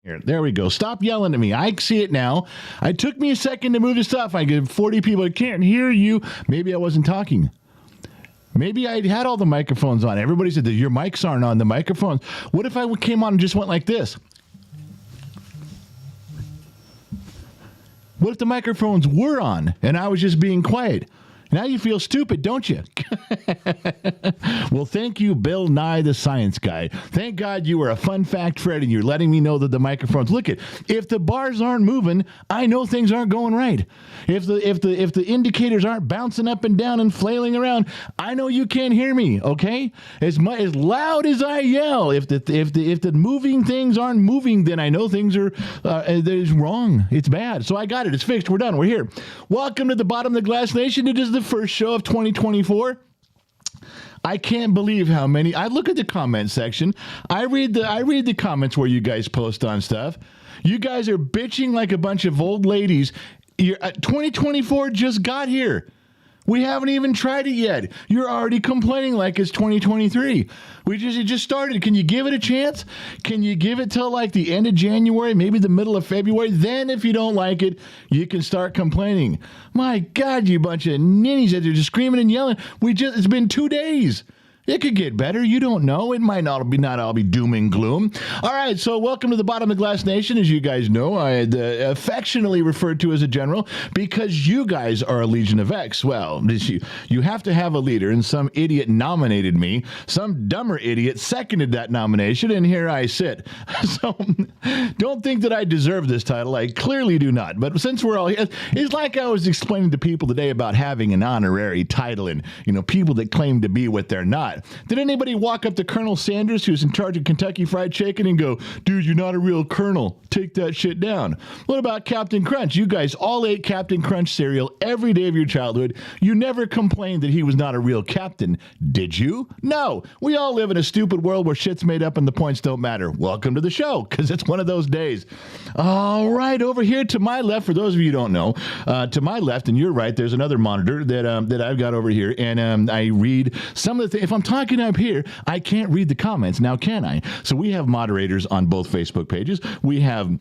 Here, there we go. Stop yelling at me. I see it now. It took me a second to move the stuff. I get 40 people. I can't hear you. Maybe I wasn't talking. Maybe I had all the microphones on. Everybody said that your mics aren't on, the microphones. What if I came on and just went like this? What if the microphones were on and I was just being quiet? Now you feel stupid, don't you? Well, thank you, Bill Nye, the science guy. Thank God you were a fun fact Fred, and you're letting me know that the microphones. Look at, if the bars aren't moving, I know things aren't going right. If the indicators aren't bouncing up and down and flailing around, I know you can't hear me. Okay, as loud as I yell, if the moving things aren't moving, then I know things are there's wrong. It's bad. So I got it. It's fixed. We're done. We're here. Welcome to the Bottom of the Glass Nation. It is the first show of 2024. I can't believe how many. I look at the comment section. I read the comments where you guys post on stuff. You guys are bitching like a bunch of old ladies. 2024 just got here. We haven't even tried it yet. You're already complaining like it's 2023. It just started. Can you give it a chance? Can you give it till like the end of January, maybe the middle of February? Then if you don't like it, you can start complaining. My God, you bunch of ninnies that are just screaming and yelling. It's been 2 days. It could get better. You don't know. It might not all be doom and gloom. All right, so welcome to the Bottom of the Glass Nation. As you guys know, I affectionately referred to as a general because you guys are a Legion of X. Well, you have to have a leader, and some idiot nominated me. Some dumber idiot seconded that nomination, and here I sit. So don't think that I deserve this title. I clearly do not. But since we're all here, it's like I was explaining to people today about having an honorary title and, people that claim to be what they're not. Did anybody walk up to Colonel Sanders, who's in charge of Kentucky Fried Chicken, and go, dude, you're not a real colonel. Take that shit down. What about Captain Crunch? You guys all ate Captain Crunch cereal every day of your childhood. You never complained that he was not a real captain, did you? No. We all live in a stupid world where shit's made up and the points don't matter. Welcome to the show, because it's one of those days. All right, over here to my left, for those of you who don't know, to my left, and you're right, there's another monitor that I've got over here, and I read some of the things. If I'm talking up here, I can't read the comments now, can I? So we have moderators on both Facebook pages. We have,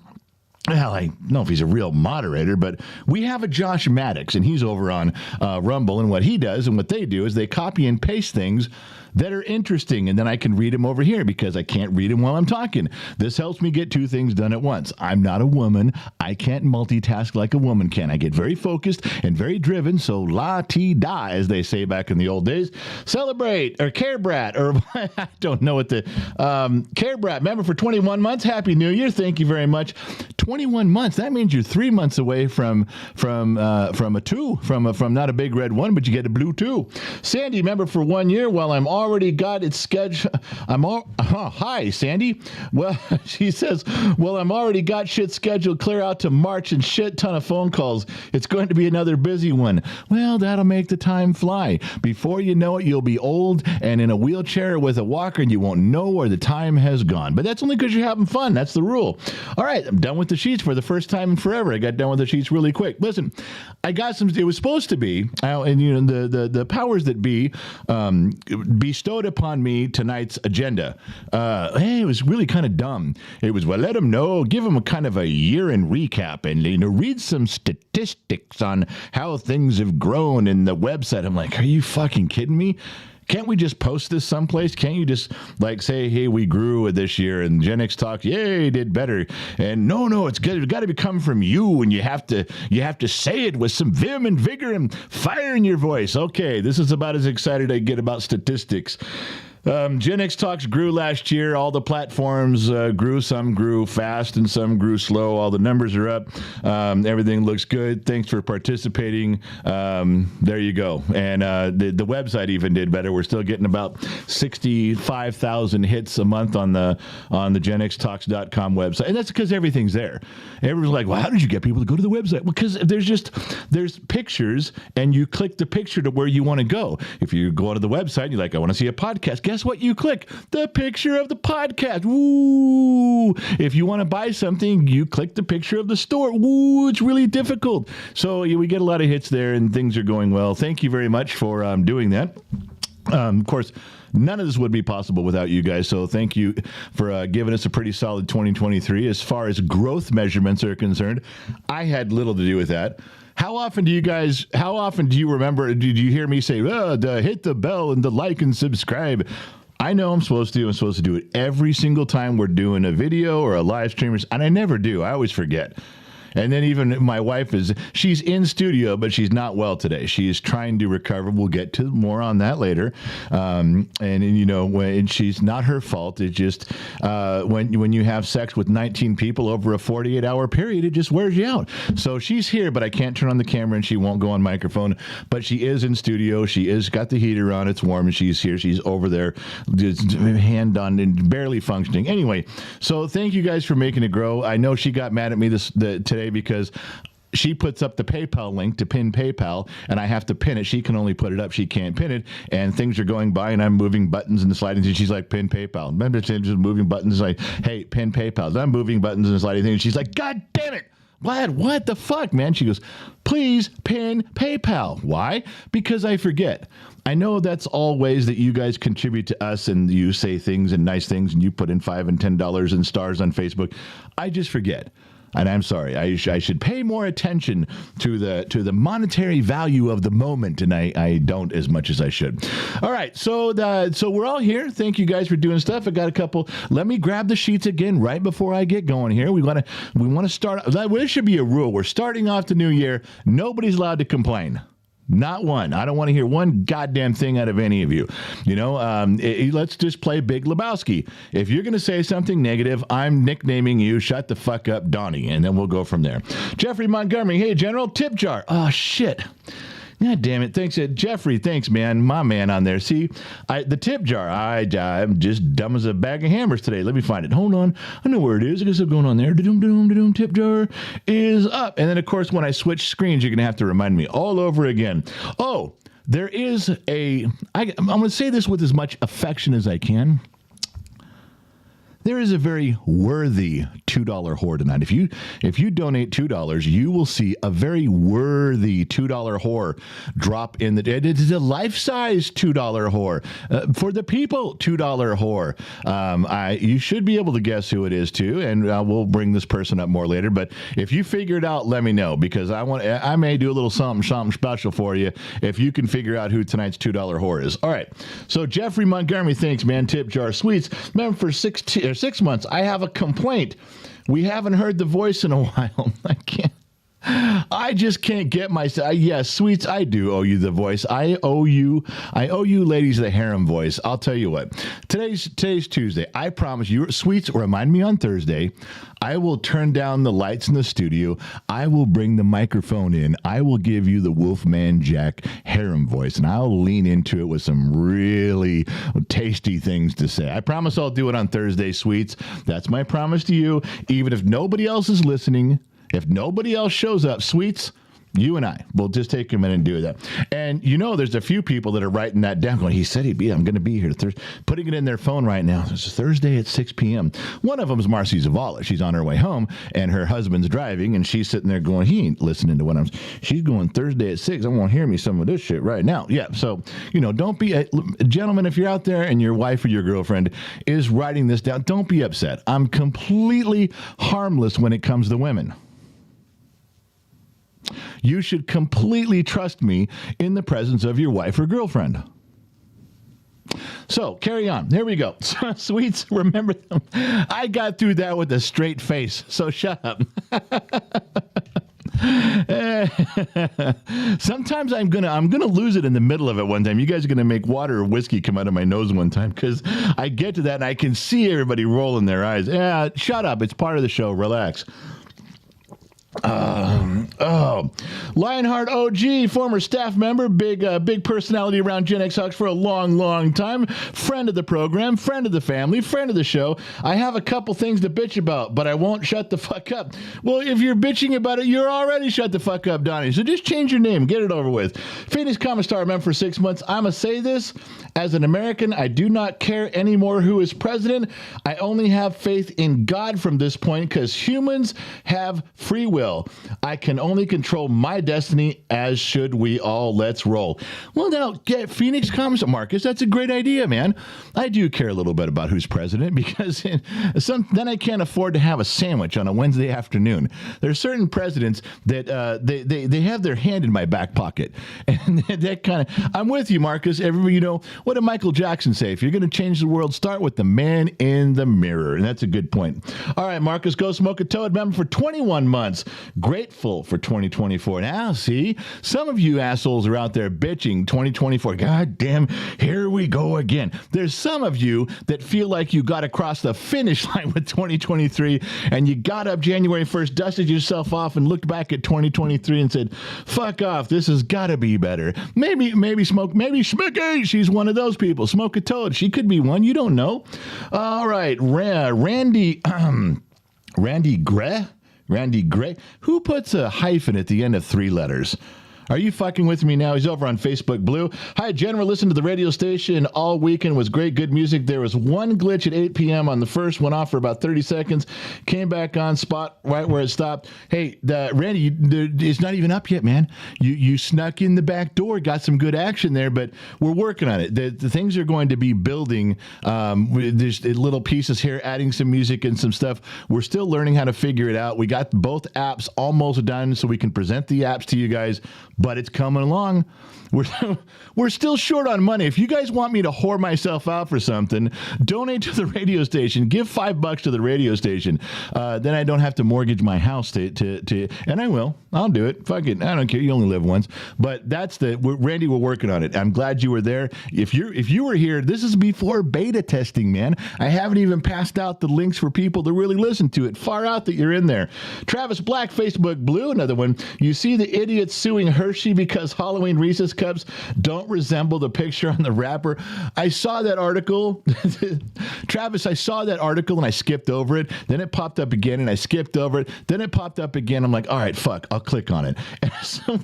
well, I don't know if he's a real moderator, but we have a Josh Maddox, and he's over on Rumble, and what he does and what they do is they copy and paste things that are interesting, and then I can read them over here because I can't read them while I'm talking. This helps me get two things done at once. I'm not a woman. I can't multitask like a woman can. I get very focused and very driven, so la-ti-da, as they say back in the old days. Celebrate, or Care Brat, or I don't know what the, Care Brat, member for 21 months. Happy New Year. Thank you very much. 21 months. That means you're 3 months away from a 2, from not a big red 1, but you get a blue 2. Sandy, member for 1 year. Well, I'm already got it scheduled. Hi, Sandy. Well, she says, well, I'm already got shit scheduled clear out to March and shit ton of phone calls. It's going to be another busy one. Well, that'll make the time fly. Before you know it, you'll be old and in a wheelchair with a walker, and you won't know where the time has gone. But that's only because you're having fun. That's the rule. All right, I'm done with the sheets for the first time in forever. I got done with the sheets really quick. Listen, I got some. It was supposed to be, and the powers that be bestowed upon me tonight's agenda. Hey, it was really kind of dumb. It was, well, let them know, give them a kind of a year in recap, and read some statistics on how things have grown in the website. I'm like, are you fucking kidding me? Can't we just post this someplace? Can't you just like say, hey, we grew this year and Gen X Talk, yay, did better. And no, it's good. It's got to come from you, and you have to say it with some vim and vigor and fire in your voice. Okay, this is about as excited I get about statistics. Gen X Talks grew last year. All the platforms grew. Some grew fast and some grew slow. All the numbers are up. Everything looks good. Thanks for participating. There you go. And the website even did better. We're still getting about 65,000 hits a month on the genxtalks.com website. And that's because everything's there. Everyone's like, well, how did you get people to go to the website? Well, because there's pictures, and you click the picture to where you want to go. If you go to the website, you're like, I want to see a podcast. Guess what? You click the picture of the podcast. Woo! If you want to buy something, you click the picture of the store. Woo! It's really difficult. So we get a lot of hits there, and things are going well. Thank you very much for doing that. Of course, none of this would be possible without you guys. So thank you for giving us a pretty solid 2023. As far as growth measurements are concerned, I had little to do with that. How often do you remember, did you hear me say, hit the bell and the like and subscribe? I know I'm supposed to. I'm supposed to do it every single time we're doing a video or a live stream, and I never do. I always forget. And then even my wife she's in studio, but she's not well today. She is trying to recover. We'll get to more on that later. And she's not her fault. It's just when you have sex with 19 people over a 48-hour period, it just wears you out. So she's here, but I can't turn on the camera and she won't go on microphone. But she is in studio. She is got the heater on. It's warm and she's here. She's over there, just hand on and barely functioning. Anyway, so thank you guys for making it grow. I know she got mad at me today because she puts up the PayPal link to pin PayPal, and I have to pin it. She can only put it up. She can't pin it, and things are going by, and I'm moving buttons and sliding things. She's like, pin PayPal. I'm just moving buttons like, hey, pin PayPal. I'm moving buttons and sliding things. She's like, God damn it. What the fuck, man? She goes, please pin PayPal. Why? Because I forget. I know that's all ways that you guys contribute to us and you say things and nice things and you put in $5 and $10 and stars on Facebook. I just forget. And I'm sorry, I should pay more attention to the monetary value of the moment, and I don't as much as I should. All right, so we're all here. Thank you guys for doing stuff. I got a couple. Let me grab the sheets again right before I get going here. We want to start. There should be a rule. We're starting off the new year. Nobody's allowed to complain. Not one. I don't want to hear one goddamn thing out of any of you. Let's just play Big Lebowski. If you're going to say something negative, I'm nicknaming you Shut the Fuck Up Donnie, and then we'll go from there. Jeffrey Montgomery, hey, General, tip jar. Oh, shit. God damn it. Thanks, Jeffrey. Thanks, man. My man on there. See, the tip jar. I'm just dumb as a bag of hammers today. Let me find it. Hold on. I know where it is. I guess I'm going on there. Tip jar is up. And then, of course, when I switch screens, you're going to have to remind me all over again. Oh, there is I'm going to say this with as much affection as I can. There is a very worthy $2 whore tonight. If you donate $2, you will see a very worthy $2 whore drop in it is a life-size $2 whore. For the people, $2 whore. You should be able to guess who it is too, and we'll bring this person up more later. But if you figure it out, let me know, because I may do a little something special for you if you can figure out who tonight's $2 whore is. All right. So Jeffrey Montgomery, thanks, man. Tip jar sweets. Remember, for 6 months, I have a complaint. We haven't heard the voice in a while. I just can't get myself. Yes, sweets, I do owe you the voice. I owe you ladies the harem voice. I'll tell you what. Today's Tuesday. I promise you, sweets, remind me on Thursday. I will turn down the lights in the studio. I will bring the microphone in. I will give you the Wolfman Jack harem voice, and I'll lean into it with some really tasty things to say. I promise I'll do it on Thursday, sweets. That's my promise to you. Even if nobody else is listening, if nobody else shows up, sweets, you and I will just take a minute and do that. And there's a few people that are writing that down going, he said I'm going to be here. Putting it in their phone right now. It's Thursday at 6 p.m. One of them is Marcy Zavala. She's on her way home, and her husband's driving, and she's sitting there going, he ain't listening to what she's going Thursday at 6. I want to hear me some of this shit right now. Yeah, so, don't be, gentlemen, if you're out there and your wife or your girlfriend is writing this down, don't be upset. I'm completely harmless when it comes to women. You should completely trust me in the presence of your wife or girlfriend. So, carry on. Here we go. Sweets, remember them. I got through that with a straight face, so shut up. Sometimes I'm gonna lose it in the middle of it one time. You guys are gonna make water or whiskey come out of my nose one time, because I get to that and I can see everybody rolling their eyes. Yeah, shut up. It's part of the show. Relax. Lionheart OG, former staff member, big personality around Gen X Hawks for a long time, friend of the program, friend of the family, friend of the show. I have a couple things to bitch about, but I won't shut the fuck up. Well, if you're bitching about it, you're already shut the fuck up, Donnie. So just change your name, get it over with. Phoenix Commissar member for 6 months. I'ma say this as an American, I do not care anymore who is president. I only have faith in God from this point, because humans have free will. will. I can only control my destiny, as should we all. Let's roll. Well, now, get Phoenix comes, Marcus. That's a great idea, man. I do care a little bit about who's president because then I can't afford to have a sandwich on a Wednesday afternoon. There are certain presidents that they have their hand in my back pocket. And that kind of, I'm with you, Marcus. Everybody, you know, what did Michael Jackson say? If you're going to change the world, start with the man in the mirror. And that's a good point. All right, Marcus, go smoke a toad member for 21 months. Grateful for 2024. Now, see, some of you assholes are out there bitching 2024. God damn, here we go again. There's some of you that feel like you got across the finish line with 2023 and you got up January 1st, dusted yourself off and looked back at 2023 and said, fuck off, this has got to be better. Maybe Schmicky, she's one of those people. Smoke a toad. She could be one. You don't know. All right, Randy Gray. Who puts a hyphen at the end of 3 letters? Are you fucking with me now? He's over on Facebook Blue. Hi, General. Listened to the radio station all weekend. Was great. Good music. There was one glitch at 8 p.m. on the first. Went off for about 30 seconds. Came back on spot right where it stopped. Hey, Randy, it's not even up yet, man. You snuck in the back door. Got some good action there, but we're working on it. The things are going to be building. There's little pieces here, adding some music and some stuff. We're still learning how to figure it out. We got both apps almost done so we can present the apps to you guys. But it's coming along. We're still short on money. If you guys want me to whore myself out for something, donate to the radio station. Give $5 to the radio station. Then I don't have to mortgage my house to and I will. I'll do it. Fuck it. I don't care. You only live once. But that's Randy, we're working on it. I'm glad you were there. If you were here, this is before beta testing, man. I haven't even passed out the links for people to really listen to it. Far out that you're in there. Travis Black, Facebook Blue, another one. You see the idiots suing Hershey because Halloween Reese's Cups don't resemble the picture on the wrapper. I saw that article. Travis, I saw that article and I skipped over it. Then it popped up again and I skipped over it. Then it popped up again. I'm like, all right, fuck, I'll click on it. And so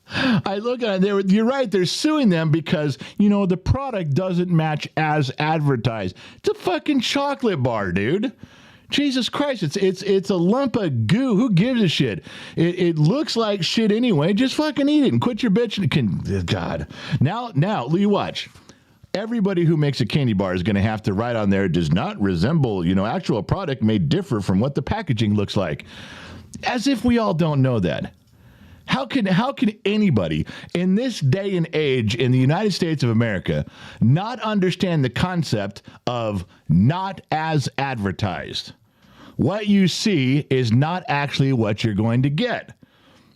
I look at it. You're right. They're suing them because, you know, the product doesn't match as advertised. It's a fucking chocolate bar, dude. Jesus Christ, it's a lump of goo. Who gives a shit? It looks like shit anyway. Just fucking eat it and quit your bitch. God. Now, you watch. Everybody who makes a candy bar is going to have to write on there, does not resemble, you know, actual product may differ from what the packaging looks like. As if we all don't know that. How can anybody in this day and age in the United States of America not understand the concept of not as advertised? What you see is not actually what you're going to get.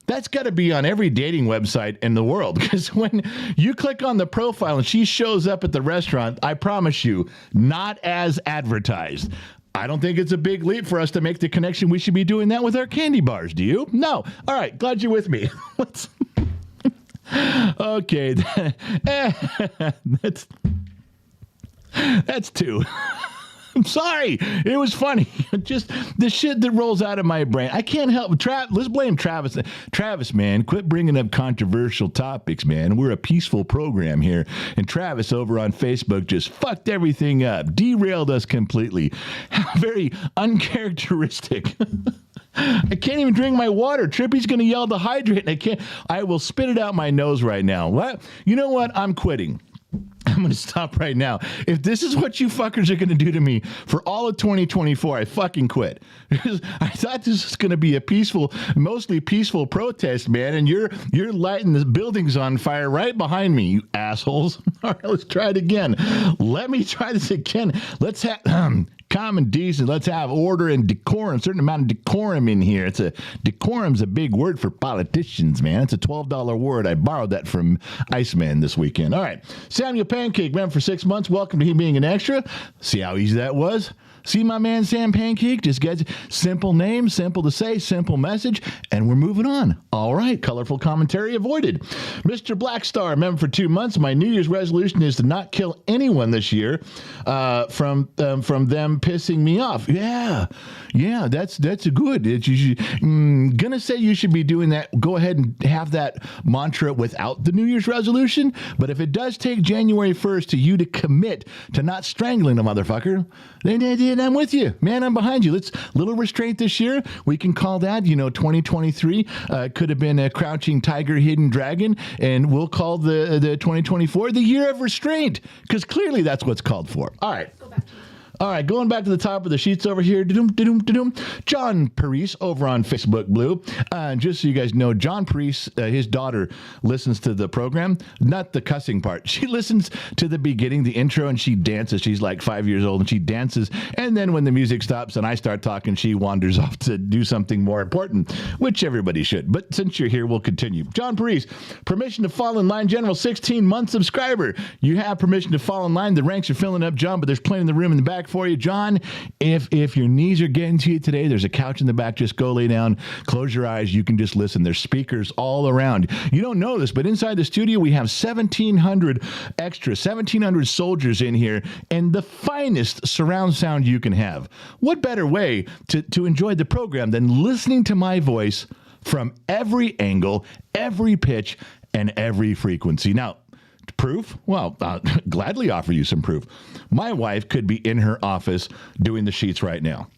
That's got to be on every dating website in the world, because when you click on the profile and she shows up at the restaurant, I promise you, not as advertised. I don't think it's a big leap for us to make the connection. We should be doing that with our candy bars. Do you? No. All right. Glad you're with me. Okay. That's 2. I'm sorry. It was funny. Just the shit that rolls out of my brain. I can't help. Let's blame Travis. Travis, man, quit bringing up controversial topics, man. We're a peaceful program here. And Travis over on Facebook just fucked everything up. Derailed us completely. Very uncharacteristic. I can't even drink my water. Trippy's going to yell to hydrate, and I will spit it out my nose right now. What? You know what? I'm quitting. I'm going to stop right now. If this is what you fuckers are going to do to me for all of 2024, I fucking quit. I thought this was going to be a mostly peaceful protest, man, and you're lighting the buildings on fire right behind me, you assholes. All right, let's try it again. Let me try this again. Let's have common decent. Let's have order and decorum, a certain amount of decorum in here. Decorum's a big word for politicians, man. It's a $12 word. I borrowed that from Iceman this weekend. All right. Samuel Pancake, man, for 6 months. Welcome to him being an extra. See how easy that was? See my man Sam Pancake? Just gets simple name, simple to say, simple message, and we're moving on. All right, colorful commentary avoided. Mr. Blackstar, member for 2 months. My New Year's resolution is to not kill anyone this year from them pissing me off. Yeah, that's a good. Gonna say you should be doing that. Go ahead and have that mantra without the New Year's resolution. But if it does take January 1st to you to commit to not strangling a motherfucker, then And I'm with you, man. I'm behind you. Let's little restraint this year. We can call that, 2023 could have been a crouching tiger, hidden dragon, and we'll call the 2024 the year of restraint, because clearly that's what's called for. All right. Go back to All right, going back to the top of the sheets over here. John Parise over on Facebook Blue. Just so you guys know, John Parise, his daughter, listens to the program, not the cussing part. She listens to the beginning, the intro, and she dances. She's like 5 years old, and she dances. And then when the music stops and I start talking, she wanders off to do something more important, which everybody should. But since you're here, we'll continue. John Parise, permission to fall in line, General, 16-month subscriber. You have permission to fall in line. The ranks are filling up, John, but there's plenty in the room in the back for you, John. If your knees are getting to you today, there's a couch in the back. Just go lay down, close your eyes. You can just listen. There's speakers all around. You don't know this, but inside the studio, we have 1,700 soldiers in here, and the finest surround sound you can have. What better way to enjoy the program than listening to my voice from every angle, every pitch, and every frequency? Now, proof? Well, I'll gladly offer you some proof. My wife could be in her office doing the sheets right now.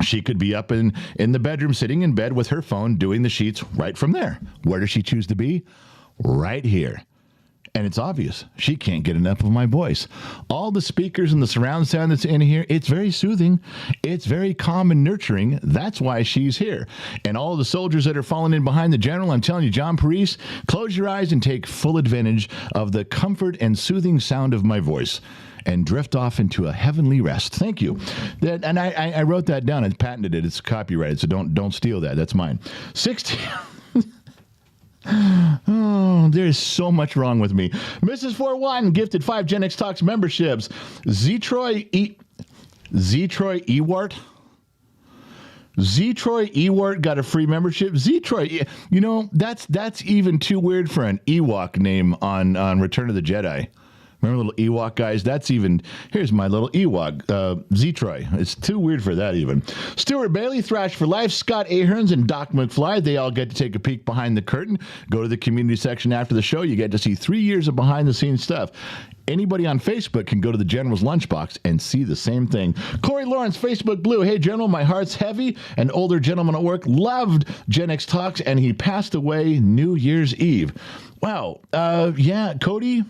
She could be up in the bedroom, sitting in bed with her phone, doing the sheets right from there. Where does she choose to be? Right here. And it's obvious. She can't get enough of my voice. All the speakers and the surround sound that's in here, it's very soothing. It's very calm and nurturing. That's why she's here. And all the soldiers that are falling in behind the general, I'm telling you, John Parise, close your eyes and take full advantage of the comfort and soothing sound of my voice and drift off into a heavenly rest. Thank you. And I wrote that down and patented it. It's copyrighted, so don't steal that. That's mine. 16... Oh, there's so much wrong with me. Mrs. 41 gifted 5 Gen X Talks memberships. Z-Troy Ewart got a free membership. Z-Troy, that's even too weird for an Ewok name on Return of the Jedi. Remember little Ewok guys? That's even, here's my little Ewok, Z-Troy. It's too weird for that even. Stuart Bailey, Thrash for Life, Scott Aherns, and Doc McFly, they all get to take a peek behind the curtain. Go to the community section after the show. You get to see 3 years of behind-the-scenes stuff. Anybody on Facebook can go to the General's Lunchbox and see the same thing. Corey Lawrence, Facebook Blue. Hey, General, my heart's heavy. An older gentleman at work loved Gen X Talks, and he passed away New Year's Eve. Wow. Yeah, Cody,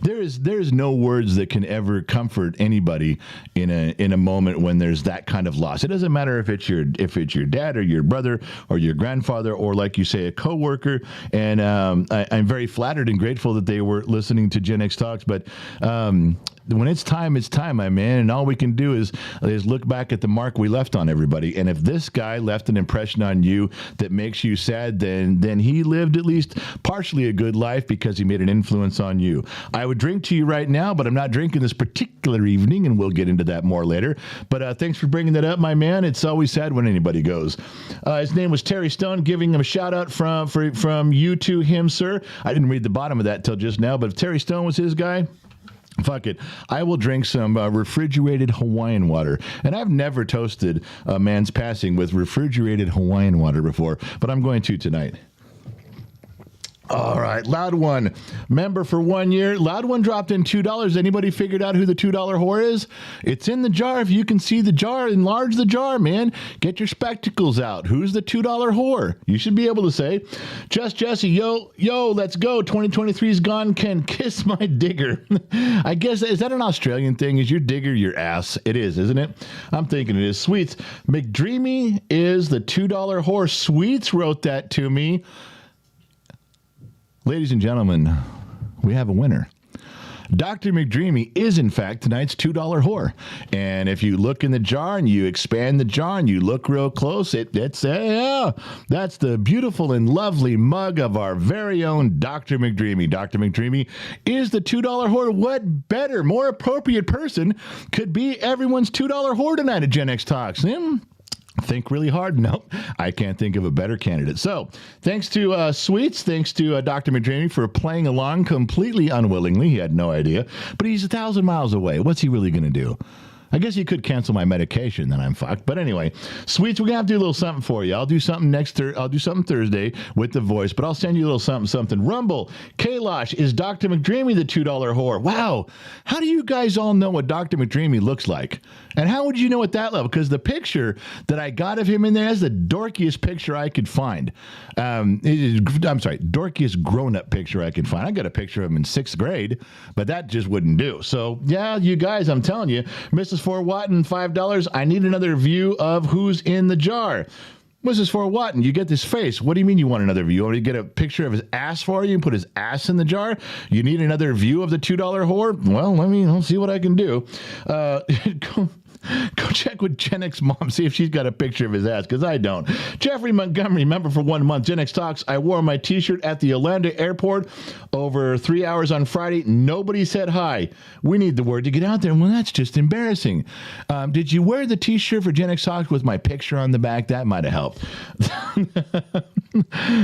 there's no words that can ever comfort anybody in a moment when there's that kind of loss. It doesn't matter if it's your dad or your brother or your grandfather or, like you say, a coworker. And I'm very flattered and grateful that they were listening to Gen X Talks. But when it's time, my man. And all we can do is look back at the mark we left on everybody. And if this guy left an impression on you that makes you sad, then he lived at least partially a good life because he made an influence on you. I would drink to you right now, but I'm not drinking this particular evening, and we'll get into that more later. But thanks for bringing that up, my man. It's always sad when anybody goes. His name was Terry Stone, giving him a shout out from you to him, sir. I didn't read the bottom of that till just now, but if Terry Stone was his guy, fuck it. I will drink some refrigerated Hawaiian water. And I've never toasted a man's passing with refrigerated Hawaiian water before, but I'm going to tonight. All right, Loud One, member for 1 year. Loud One dropped in $2. Anybody figured out who the $2 whore is? It's in the jar. If you can see the jar, enlarge the jar, man. Get your spectacles out. Who's the $2 whore? You should be able to say. Just Jesse, yo, let's go. 2023's gone. Can kiss my digger. I guess, is that an Australian thing? Is your digger your ass? It is, isn't it? I'm thinking it is. Sweets, McDreamy is the $2 whore. Sweets wrote that to me. Ladies and gentlemen, we have a winner. Dr. McDreamy is, in fact, tonight's $2 whore. And if you look in the jar and you expand the jar and you look real close, that's the beautiful and lovely mug of our very own Dr. McDreamy. Dr. McDreamy is the $2 whore. What better, more appropriate person could be everyone's $2 whore tonight at Gen X Talks? Think really hard. Nope, I can't think of a better candidate. So thanks to Sweets, thanks to Dr. McDreamy for playing along completely unwillingly. He had no idea, but he's 1,000 miles away. What's he really going to do? I guess you could cancel my medication, then I'm fucked. But anyway, Sweets, we're going to have to do a little something for you. I'll do something I'll do something Thursday with the voice, but I'll send you a little something. Rumble, Kalosh, is Dr. McDreamy the $2 whore? Wow. How do you guys all know what Dr. McDreamy looks like? And how would you know at that level? Because the picture that I got of him in there is the dorkiest picture I could find. Dorkiest grown-up picture I could find. I got a picture of him in 6th grade, but that just wouldn't do. So, yeah, you guys, I'm telling you, Mrs. Fort Watton, $5. I need another view of who's in the jar. Mrs. Fort Watton, you get this face. What do you mean you want another view? You want me to get a picture of his ass for you and put his ass in the jar? You need another view of the $2 whore? Well, I'll see what I can do. Go check with Gen X mom, see if she's got a picture of his ass, because I don't. Jeffrey Montgomery, member for 1 month. Gen X Talks, I wore my t-shirt at the Orlando airport over 3 hours on Friday. Nobody said hi. We need the word to get out there. Well, that's just embarrassing. Did you wear the t-shirt for Gen X Talks with my picture on the back? That might have helped.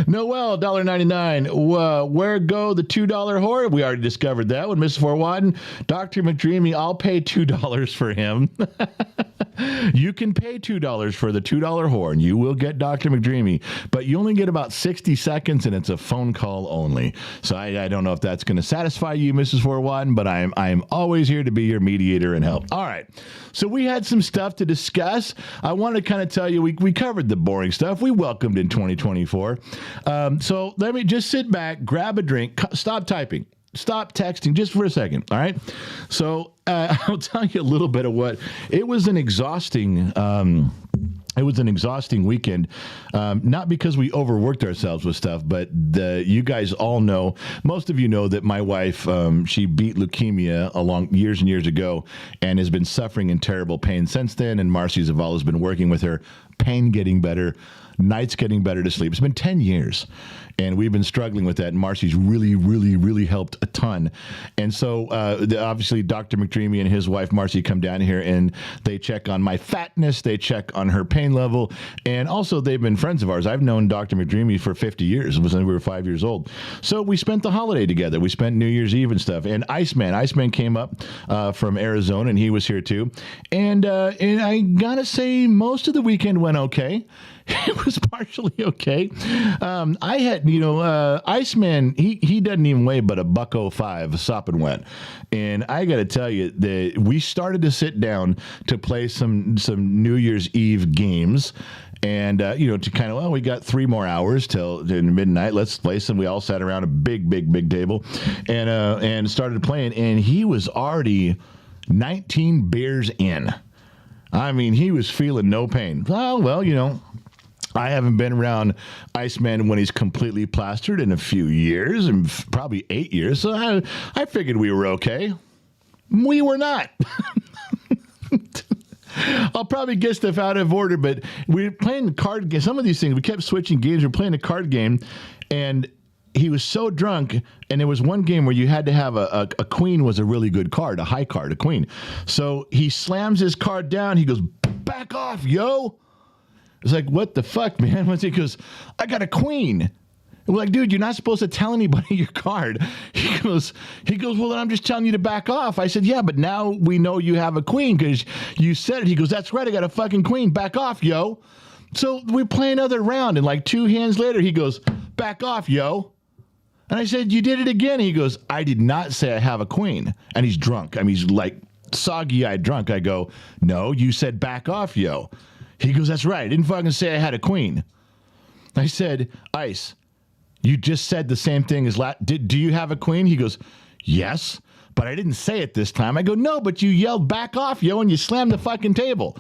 Noel, $1.99. Where go the $2 whore? We already discovered that one. Mrs. Fort Watton, Dr. McDreamy, I'll pay $2 for him. You can pay $2 for the $2 whore, and you will get Dr. McDreamy, but you only get about 60 seconds, and it's a phone call only. So I don't know if that's going to satisfy you, Mrs. Fort Watton, but I am always here to be your mediator and help. All right. So we had some stuff to discuss. I want to kind of tell you, we covered the boring stuff. We welcomed in 2024. So let me just sit back, grab a drink, stop typing. Stop texting just for a second, all right? So I'll tell you a little bit of what it was. An exhausting weekend, not because we overworked ourselves with stuff, but you guys all know, most of you know that my wife, she beat leukemia along years and years ago and has been suffering in terrible pain since then. And Marcy Zavala has been working with her, pain getting better, nights getting better to sleep. It's been 10 years. And we've been struggling with that. And Marcy's really, really, really helped a ton. And so obviously Dr. McDreamy and his wife Marcy come down here and they check on my fatness. They check on her pain level. And also they've been friends of ours. I've known Dr. McDreamy for 50 years. It was when we were 5 years old. So we spent the holiday together. We spent New Year's Eve and stuff. And Iceman came up from Arizona, and he was here too. And I got to say, most of the weekend went okay. It was partially okay. I had, Iceman, he doesn't even weigh but $105 sopping wet. And I got to tell you that we started to sit down to play some New Year's Eve games. And, to kind of, we got 3 more hours till midnight. Let's play some. We all sat around a big table and started playing. And he was already 19 beers in. I mean, he was feeling no pain. Oh, well, I haven't been around Iceman when he's completely plastered in a few years, and probably 8 years. So I figured we were okay. We were not. I'll probably get stuff out of order, but we were playing the card game. Some of these things, we kept switching games. We were playing a card game, and he was so drunk, and there was one game where you had to have a queen was a really good card, a high card, a queen. So he slams his card down. He goes, "Back off, yo." It's like, what the fuck, man? He goes, "I got a queen." We're like, "Dude, you're not supposed to tell anybody your card." He goes, "Well, then I'm just telling you to back off." I said, "Yeah, but now we know you have a queen because you said it." He goes, "That's right, I got a fucking queen. Back off, yo." So we play another round, and like 2 hands later, he goes, "Back off, yo." And I said, "You did it again." He goes, "I did not say I have a queen." And he's drunk. I mean, he's like soggy-eyed drunk. I go, "No, you said back off, yo." He goes, "That's right. I didn't fucking say I had a queen." I said, "Ice, you just said the same thing as do you have a queen?" He goes, "Yes, but I didn't say it this time." I go, "No, but you yelled back off, yo, and you slammed the fucking table."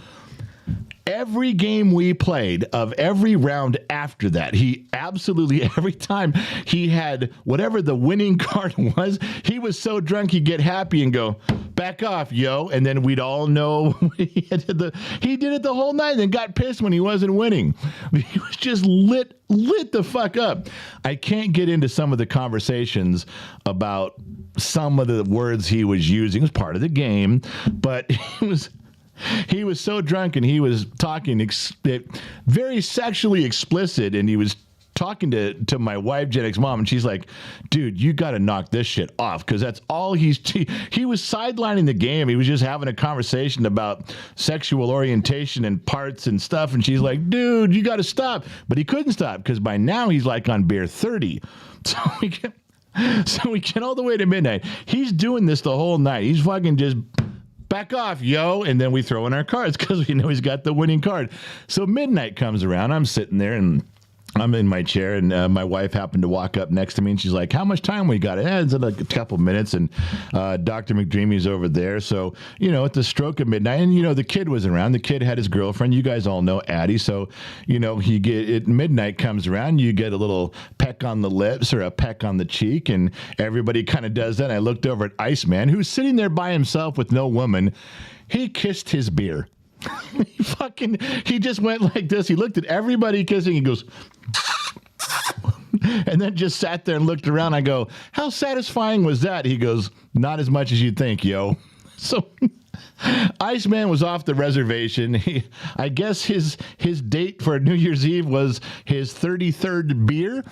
Every game we played of every round after that, he absolutely, every time he had whatever the winning card was, he was so drunk he'd get happy and go, "Back off, yo." And then we'd all know he did it the whole night and got pissed when he wasn't winning. He was just lit the fuck up. I can't get into some of the conversations about some of the words he was using. It was part of the game, but he was so drunk and he was talking very sexually explicit, and he was talking to my wife, Gen X mom, and she's like, "Dude, you got to knock this shit off," because that's all he was sidelining the game. He was just having a conversation about sexual orientation and parts and stuff, and she's like, "Dude, you got to stop." But he couldn't stop because by now he's like on beer 30. So we get all the way to midnight. He's doing this the whole night. He's fucking just back off, yo. And then we throw in our cards because we know he's got the winning card. So midnight comes around. I'm sitting there and I'm in my chair, and my wife happened to walk up next to me, and she's like, how much time we got? It's like a couple minutes, and Dr. McDreamy's over there. So, at the stroke of midnight, and, the kid was around. The kid had his girlfriend. You guys all know Addie. So, midnight comes around, you get a little peck on the lips or a peck on the cheek, and everybody kind of does that. I looked over at Iceman, who's sitting there by himself with no woman. He kissed his beer. He just went like this. He looked at everybody kissing. He goes, and then just sat there and looked around. I go, how satisfying was that? He goes, not as much as you'd think, yo. So Iceman was off the reservation. I guess his date for New Year's Eve was his 33rd beer.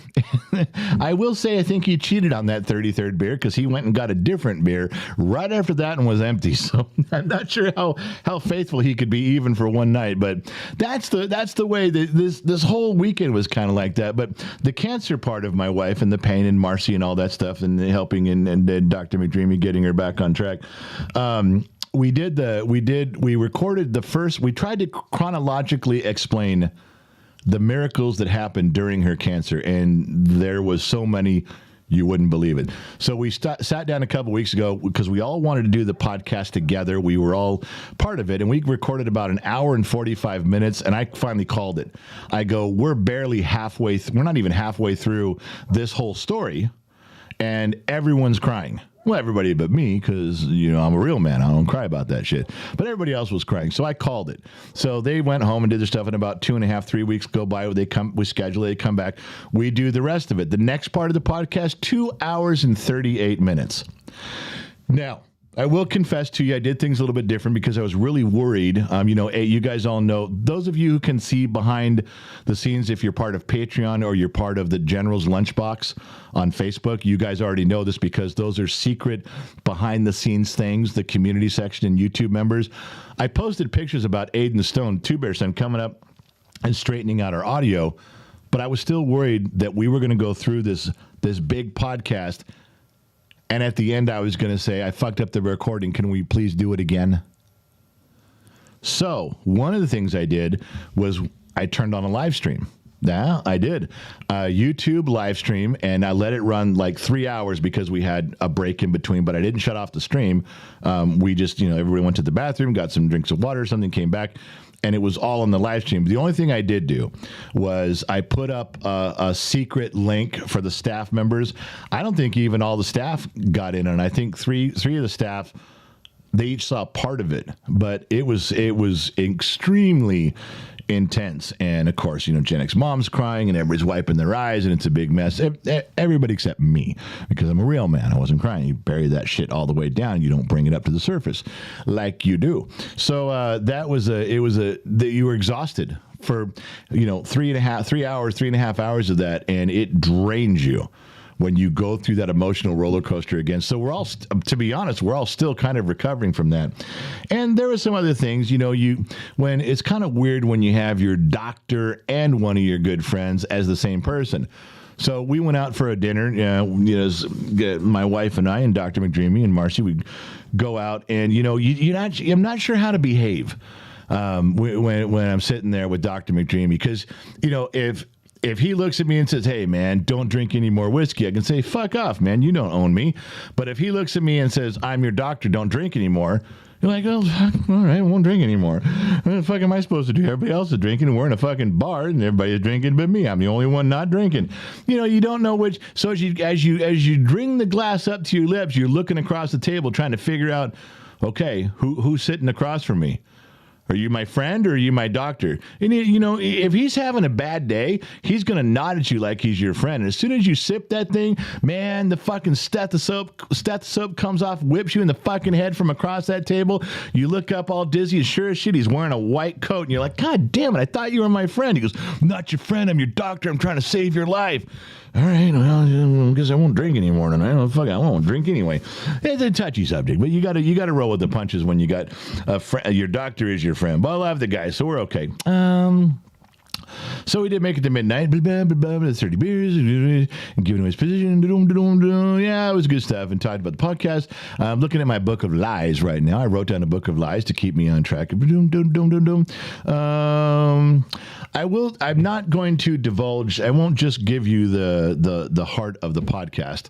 I will say I think he cheated on that 33rd beer because he went and got a different beer right after that and was empty. So I'm not sure how faithful he could be even for one night. But that's the way that this whole weekend was kind of like that. But the cancer part of my wife and the pain and Marcy and all that stuff and helping and Dr. McDreamy getting her back on track. We recorded the first, we tried to chronologically explain the miracles that happened during her cancer. And there was so many, you wouldn't believe it. So we sat down a couple weeks ago because we all wanted to do the podcast together. We were all part of it. And we recorded about an hour and 45 minutes. And I finally called it. I go, we're barely halfway. We're not even halfway through this whole story. And everyone's crying. Well, everybody but me, because, I'm a real man. I don't cry about that shit. But everybody else was crying. So I called it. So they went home and did their stuff. And about 2.5, 3 weeks go by. We schedule it. They come back. We do the rest of it. The next part of the podcast, 2 hours and 38 minutes. Now, I will confess to you, I did things a little bit different because I was really worried. You guys all know, those of you who can see behind the scenes, if you're part of Patreon or you're part of the General's Lunchbox on Facebook, you guys already know this because those are secret behind the scenes things, the community section and YouTube members. I posted pictures about Aiden Stone, Two Bear Son, coming up and straightening out our audio, but I was still worried that we were going to go through this big podcast. And at the end, I was going to say, I fucked up the recording. Can we please do it again? So one of the things I did was I turned on a live stream. Yeah, I did. YouTube live stream, and I let it run like 3 hours because we had a break in between, but I didn't shut off the stream. We just, everybody went to the bathroom, got some drinks of water or something, came back, and it was all on the live stream. The only thing I did do was I put up a secret link for the staff members. I don't think even all the staff got in, and I think three of the staff, they each saw part of it, but it was extremely intense. And of course, Gen X mom's crying and everybody's wiping their eyes and it's a big mess. Everybody except me, because I'm a real man. I wasn't crying. You bury that shit all the way down. You don't bring it up to the surface like you do. So you were exhausted for 3.5 hours of that, and it drains you when you go through that emotional roller coaster again. So we're all, to be honest, we're all still kind of recovering from that. And there are some other things, when it's kind of weird when you have your doctor and one of your good friends as the same person. So we went out for a dinner, my wife and I and Dr. McDreamy and Marcy, we go out and, I'm not sure how to behave when I'm sitting there with Dr. McDreamy, because, if he looks at me and says, hey, man, don't drink any more whiskey, I can say, fuck off, man, you don't own me. But if he looks at me and says, I'm your doctor, don't drink anymore, you're like, oh, all right, I won't drink anymore. What the fuck am I supposed to do? Everybody else is drinking, and we're in a fucking bar, and everybody's drinking but me. I'm the only one not drinking. You don't know which. So as you bring the glass up to your lips, you're looking across the table trying to figure out, okay, who's sitting across from me? Are you my friend or are you my doctor? And, if he's having a bad day, he's going to nod at you like he's your friend. And as soon as you sip that thing, man, the fucking stethoscope comes off, whips you in the fucking head from across that table. You look up all dizzy as sure as shit. He's wearing a white coat. And you're like, God damn it, I thought you were my friend. He goes, I'm not your friend. I'm your doctor. I'm trying to save your life. All right, well, I guess I won't drink anymore tonight. I won't drink anyway. It's a touchy subject, but you got to roll with the punches when you got your doctor is your friend. But I love the guy, so we're okay. So we did make it to midnight. 30 beers, and giving him his position. Yeah, it was good stuff. And talked about the podcast. I'm looking at my book of lies right now. I wrote down a book of lies to keep me on track. I'm not going to divulge. I won't just give you the heart of the podcast.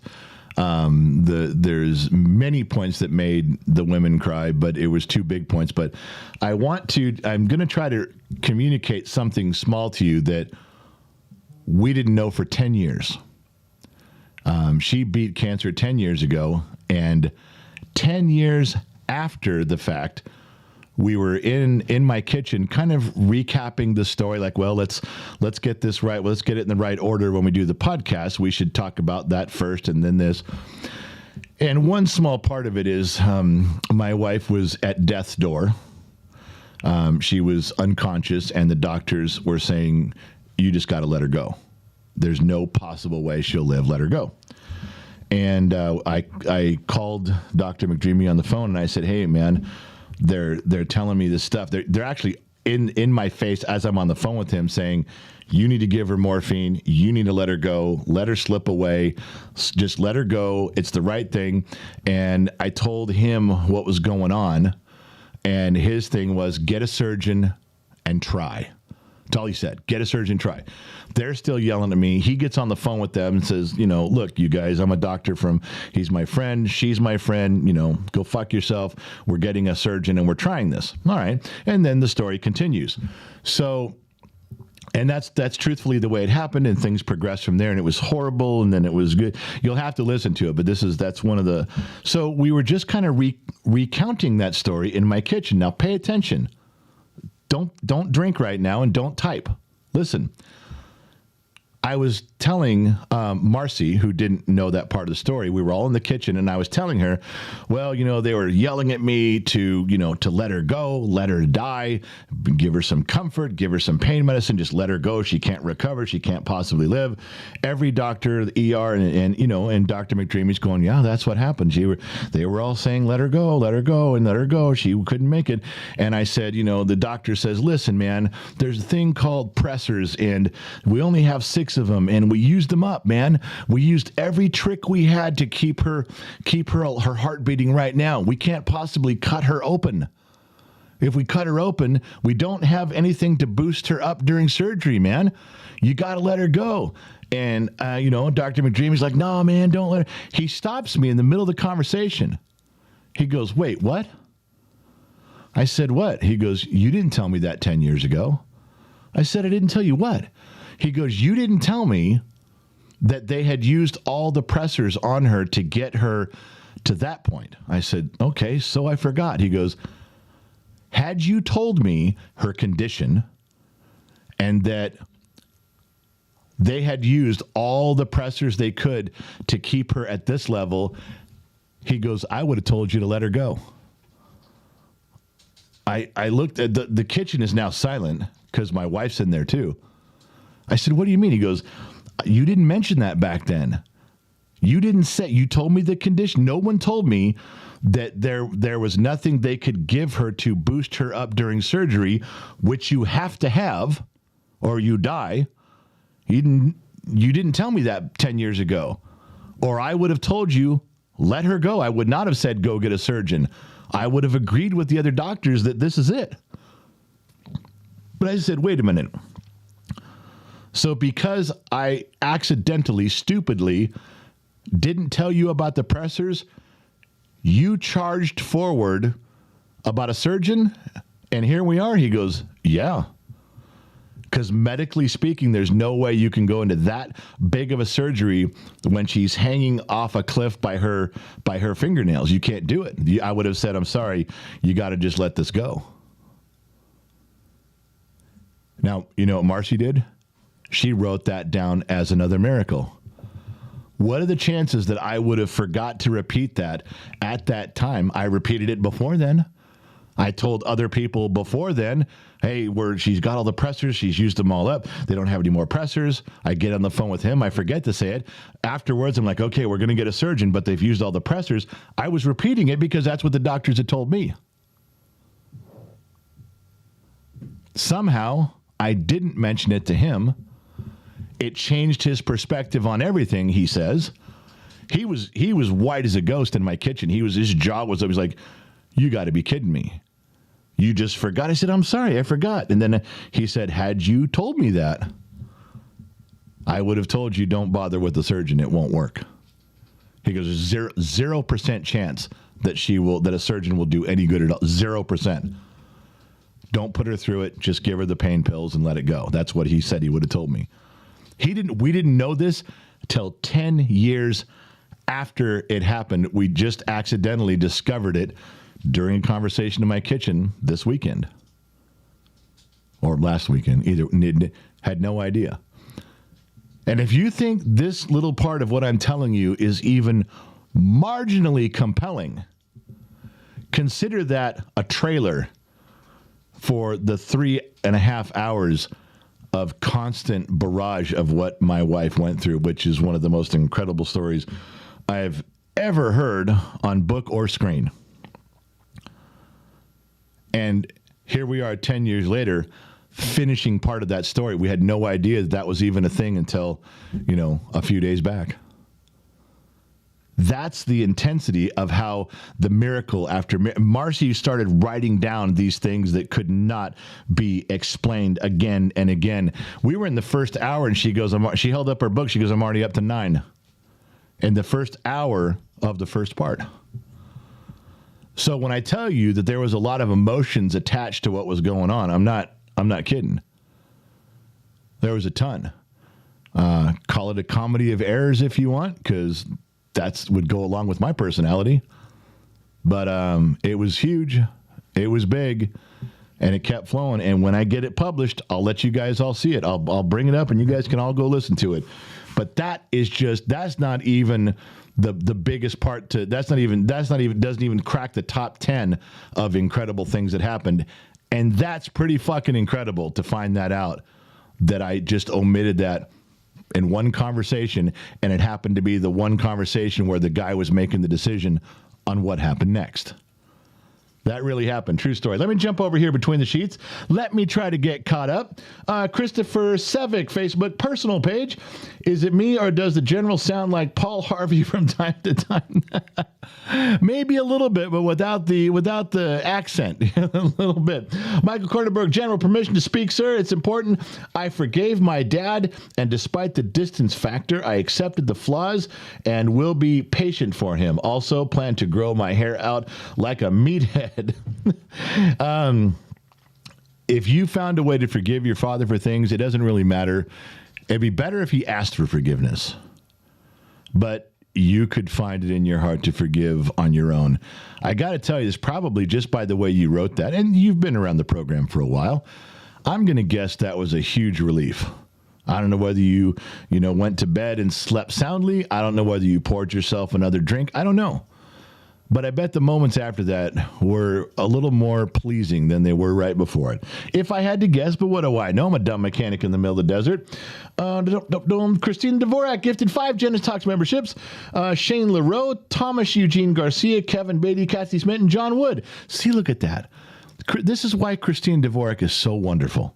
There's many points that made the women cry, but it was 2 big points. But I'm going to try to communicate something small to you that we didn't know for 10 years. She beat cancer 10 years ago, and 10 years after the fact, we were in my kitchen kind of recapping the story, like, well, let's get this right. Let's get it in the right order when we do the podcast. We should talk about that first and then this. And one small part of it is my wife was at death's door. She was unconscious, and the doctors were saying, you just got to let her go. There's no possible way she'll live. Let her go. And I called Dr. McDreamy on the phone, and I said, hey, man, they're telling me this stuff. They're actually in my face as I'm on the phone with him saying, you need to give her morphine. You need to let her go. Let her slip away. Just let her go. It's the right thing. And I told him what was going on. And his thing was, get a surgeon and try. That's all he said. Get a surgeon, try. They're still yelling at me. He gets on the phone with them and says, look, you guys, I'm a doctor he's my friend. She's my friend. Go fuck yourself. We're getting a surgeon and we're trying this. All right. And then the story continues. So, and that's truthfully the way it happened, and things progressed from there, and it was horrible, and then it was good. You'll have to listen to it, but that's one of the, so we were just kind of recounting that story in my kitchen. Now pay attention. Don't drink right now, and don't type. Listen. I was telling Marcy, who didn't know that part of the story, we were all in the kitchen, and I was telling her, well, they were yelling at me to let her go, let her die, give her some comfort, give her some pain medicine, just let her go. She can't recover. She can't possibly live. Every doctor, the ER, and Dr. McDreamy's going, yeah, that's what happened. They were all saying, let her go, and let her go. She couldn't make it. And I said, the doctor says, listen, man, there's a thing called pressors, and we only have 6 of them, and we used them up, man. We used every trick we had to keep her heart beating right now. We can't possibly cut her open. If we cut her open, we don't have anything to boost her up during surgery, man. You got to let her go. And, Dr. McDreamy's like, no, man, don't let her. He stops me in the middle of the conversation. He goes, wait, what? I said, what? He goes, you didn't tell me that 10 years ago. I said, I didn't tell you what? He goes, you didn't tell me that they had used all the pressors on her to get her to that point. I said, okay, so I forgot. He goes, had you told me her condition and that they had used all the pressors they could to keep her at this level, he goes, I would have told you to let her go. I looked at the kitchen is now silent because my wife's in there too. I said, what do you mean? He goes, you didn't mention that back then. You didn't say, you told me the condition. No one told me that there was nothing they could give her to boost her up during surgery, which you have to have or you die. You didn't tell me that 10 years ago, or I would have told you, let her go. I would not have said, go get a surgeon. I would have agreed with the other doctors that this is it. But I said, wait a minute. So because I accidentally, stupidly didn't tell you about the pressors, you charged forward about a surgeon, and here we are. He goes, yeah. Because medically speaking, there's no way you can go into that big of a surgery when she's hanging off a cliff by her fingernails. You can't do it. I would have said, I'm sorry, you got to just let this go. Now, you know what Marcy did? She wrote that down as another miracle. What are the chances that I would have forgot to repeat that at that time? I repeated it before then. I told other people before then, hey, she's got all the pressors. She's used them all up. They don't have any more pressors. I get on the phone with him. I forget to say it. Afterwards, I'm like, okay, we're going to get a surgeon, but they've used all the pressors. I was repeating it because that's what the doctors had told me. Somehow, I didn't mention it to him, it changed his perspective on everything, he says. He was white as a ghost in my kitchen. His jaw was up. He's like, you got to be kidding me. You just forgot. I said, I'm sorry, I forgot. And then he said, had you told me that, I would have told you don't bother with the surgeon. It won't work. He goes, 0% chance that a surgeon will do any good at all. 0%. Don't put her through it. Just give her the pain pills and let it go. That's what he said he would have told me. We didn't know this till 10 years after it happened. We just accidentally discovered it during a conversation in my kitchen this weekend. Or last weekend. Either had no idea. And if you think this little part of what I'm telling you is even marginally compelling, consider that a trailer for the 3.5 hours of constant barrage of what my wife went through, which is one of the most incredible stories I've ever heard on book or screen. And here we are 10 years later, finishing part of that story. We had no idea that was even a thing until, a few days back. That's the intensity of how the miracle after Marcy started writing down these things that could not be explained again and again. We were in the first hour and she goes, she held up her book. She goes, I'm already up to 9 in the first hour of the first part. So when I tell you that there was a lot of emotions attached to what was going on, I'm not kidding. There was a ton. Call it a comedy of errors if you want, because that would go along with my personality. But it was huge. It was big. And it kept flowing. And when I get it published, I'll let you guys all see it. I'll bring it up and you guys can all go listen to it. But that's not even the biggest part doesn't even crack the top 10 of incredible things that happened. And that's pretty fucking incredible to find that out, that I just omitted that in one conversation, and it happened to be the one conversation where the guy was making the decision on what happened next. That really happened. True story. Let me jump over here between the sheets. Let me try to get caught up. Christopher Sevick, Facebook personal page. Is it me or does the general sound like Paul Harvey from time to time? Maybe a little bit, but without the accent. A little bit. Michael Kortenberg, general permission to speak, sir. It's important. I forgave my dad, and despite the distance factor, I accepted the flaws and will be patient for him. Also, plan to grow my hair out like a meathead. If you found a way to forgive your father for things, it doesn't really matter. It'd be better if he asked for forgiveness. But you could find it in your heart to forgive on your own. I got to tell you this, probably just by the way you wrote that, and you've been around the program for a while, I'm going to guess that was a huge relief. I don't know whether you went to bed and slept soundly. I don't know whether you poured yourself another drink. I don't know. But I bet the moments after that were a little more pleasing than they were right before it. If I had to guess, but what do I know? I'm a dumb mechanic in the middle of the desert. Christine Dvorak gifted 5 Genesis Talks memberships. Shane LaRoe, Thomas Eugene Garcia, Kevin Beatty, Kathy Smith, and John Wood. See, look at that. This is why Christine Dvorak is so wonderful.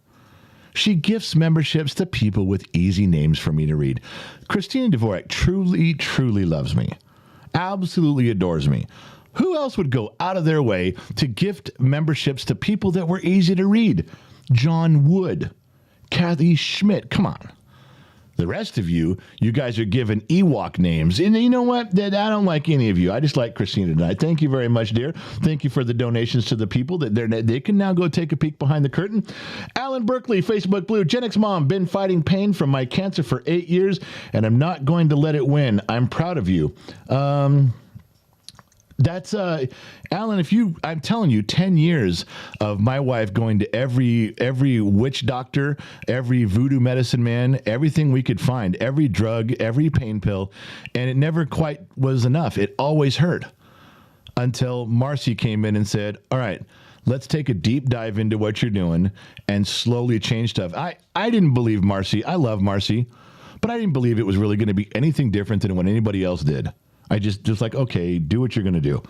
She gifts memberships to people with easy names for me to read. Christine Dvorak truly, truly loves me. Absolutely adores me. Who else would go out of their way to gift memberships to people that were easy to read? John Wood, Kathy Schmidt, come on. The rest of you guys are given Ewok names. And you know what? I don't like any of you. I just like Christina tonight. Thank you very much, dear. Thank you for the donations to the people. They can now go take a peek behind the curtain. Alan Berkeley, Facebook Blue. Gen X Mom, been fighting pain from my cancer for 8 years, and I'm not going to let it win. I'm proud of you. That's Alan, I'm telling you, 10 years of my wife going to every witch doctor, every voodoo medicine man, everything we could find, every drug, every pain pill, and it never quite was enough. It always hurt until Marcy came in and said, all right, let's take a deep dive into what you're doing and slowly change stuff. I didn't believe Marcy. I love Marcy, but I didn't believe it was really going to be anything different than what anybody else did. I just like, okay, do what you're going to do.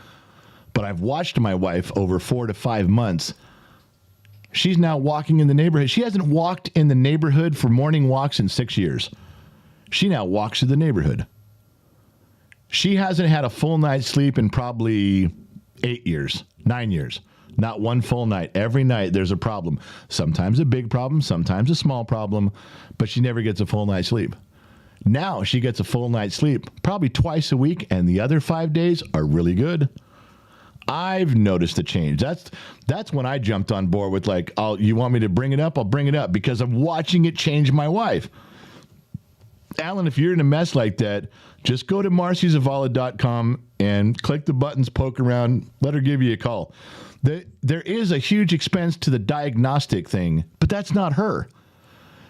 But I've watched my wife over 4 to 5 months She's now walking in the neighborhood. She hasn't walked in the neighborhood for morning walks in 6 years. She now walks through the neighborhood. She hasn't had a full night's sleep in probably 8 years, 9 years. Not one full night. Every night there's a problem. Sometimes a big problem, sometimes a small problem, but she never gets a full night's sleep. Now she gets a full night's sleep probably twice a week, and the other 5 days are really good. I've noticed a change. That's when I jumped on board with like, you want me to bring it up? I'll bring it up because I'm watching it change my wife. Alan, if you're in a mess like that, just go to marcyzavala.com and click the buttons, poke around, let her give you a call. There is a huge expense to the diagnostic thing, but that's not her.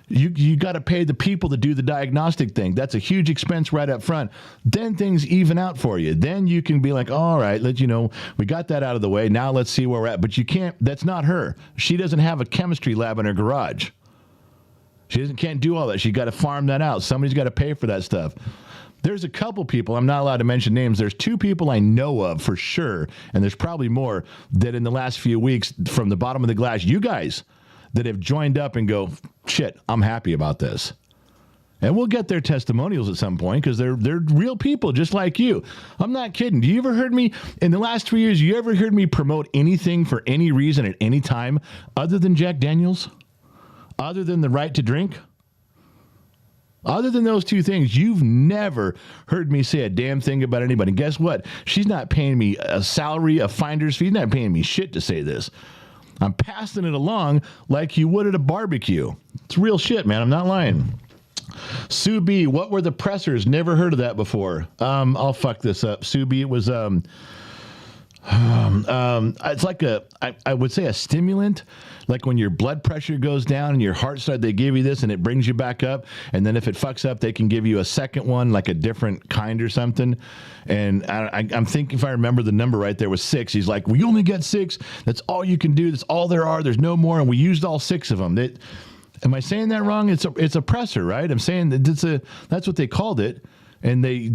You got to pay the people to do the diagnostic thing. That's a huge expense right up front. Then things even out for you. Then you can be like, all right, we got that out of the way. Now let's see where we're at. But you can't, that's not her. She doesn't have a chemistry lab in her garage. She can't do all that. She got to farm that out. Somebody's got to pay for that stuff. There's a couple people, I'm not allowed to mention names. There's 2 people I know of for sure, and there's probably more, that in the last few weeks, from the bottom of the glass, you guys that have joined up and go, shit, I'm happy about this. And we'll get their testimonials at some point because they're real people just like you. I'm not kidding. Do you ever heard me, in the last 3 years, you ever heard me promote anything for any reason at any time other than Jack Daniels? Other than the right to drink? Other than those 2 things, you've never heard me say a damn thing about anybody. And guess what? She's not paying me a salary, a finder's fee. She's not paying me shit to say this. I'm passing it along like you would at a barbecue. It's real shit, man. I'm not lying. Sue B, what were the pressers? Never heard of that before. I'll fuck this up. Sue B, it was it's like I would say a stimulant, like when your blood pressure goes down and your heart starts, they give you this and it brings you back up. And then if it fucks up, they can give you a second one, like a different kind or something. And I'm thinking, if I remember the number right, there was 6. He's like, we only get 6. That's all you can do. That's all there are. There's no more. And we used all 6 of them. Am I saying that wrong? It's a presser, right? I'm saying that that's what they called it. And is it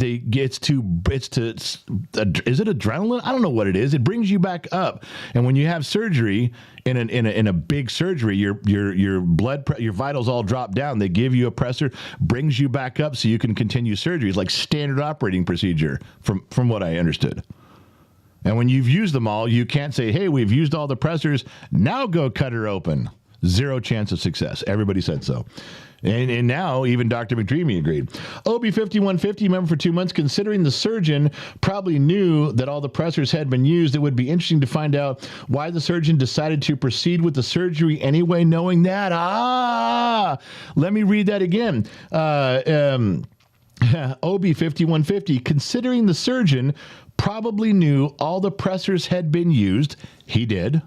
adrenaline? I don't know what it is. It brings you back up. And when you have surgery in a big surgery, your blood your vitals all drop down. They give you a presser, brings you back up so you can continue surgery. It's like standard operating procedure from what I understood. And when you've used them all, you can't say, "Hey, we've used all the pressers. Now go cut her open." 0 chance of success. Everybody said so. And now even Dr. McDreamy agreed. OB5150, member for 2 months, considering the surgeon probably knew that all the pressers had been used, it would be interesting to find out why the surgeon decided to proceed with the surgery anyway, knowing that. Let me read that again. OB5150, considering the surgeon probably knew all the pressers had been used. He did.